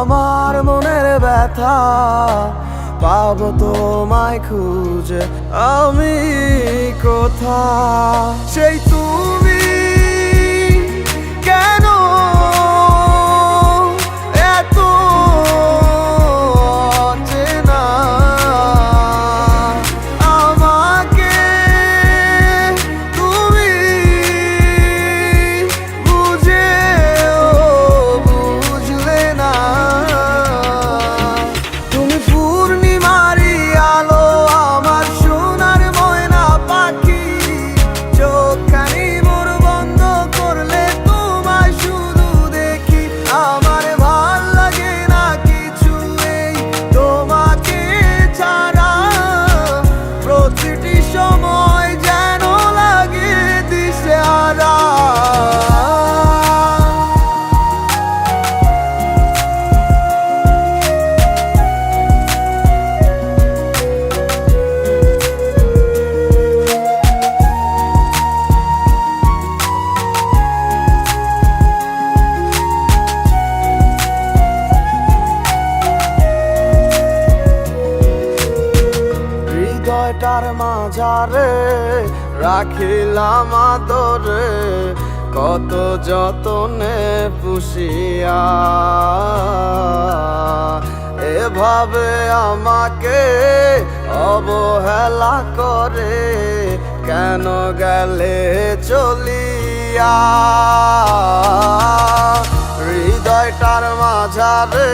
আমার মনের ব্যথা পাবো তোমায় খুঁজে আমি কোথা সেই তুমি কেন এত অচেনা আমাকে তুমি বুঝলে না তুমি পূর্ণিমারি আলো আমার সোনার ময়না পাখি চোখখানি মোর বন্ধ করলে তোমায় শুধু দেখি আমার ভাল লাগে না কিছু এই তোমাকে ছাড়া প্রতিটি সময় যেন লাগে দিশেহারা হৃদয়টার মাঝারে রাখিলাম আদরে কত যতনে পুষিয়া এভাবে আমাকে অবহেলা করে কেন গেলে চলিয়া হৃদয়টার মাঝারে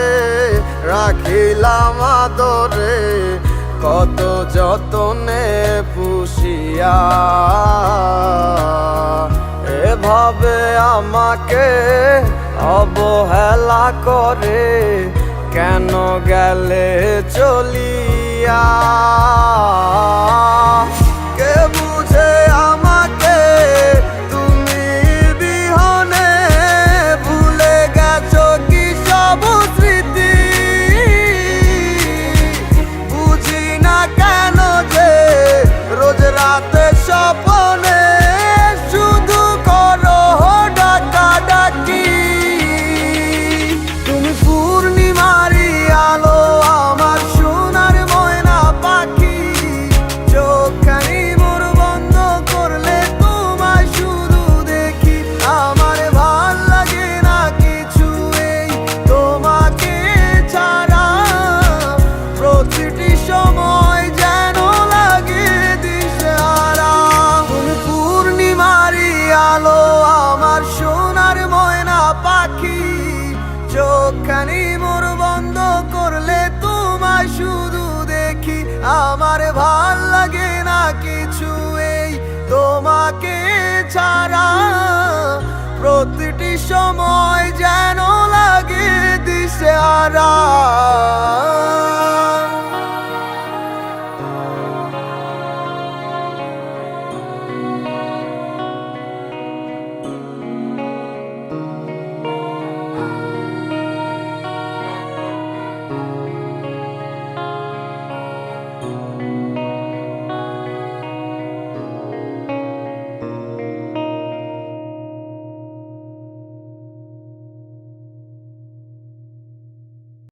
রাখিলাম আদরে কত যতনে পুষিয়া এভাবে আমাকে অবহেলা করে কেন গেলে চলিয়া কে বুঝে আমাকে তুমি বিহনে ভুলে গেছো কি সব স্মৃতি বুঝি না কেন যে রোজ রাতে স্বপ্নে শুধু করো ডাকাডাকি তুমি পূর্ণিমারি আলো আমার সোনার ময়না পাখি চোখখানি মোর বন্ধ করলে তোমায় শুধু দেখি আমার ভাল লাগে না কিছু এই তোমাকে ছাড়া প্রতিটি সময় যেন লাগে দিশেহারা তুমি পূর্ণিমারি আলো আমার সোনার ময়না পাখি চোখখানি মোর বন্ধ করলে তোমায় শুধু দেখি আমার ভাল লাগে না কিছু এই তোমাকে ছাড়া প্রতিটি সময় যেন লাগে দিশেহারা।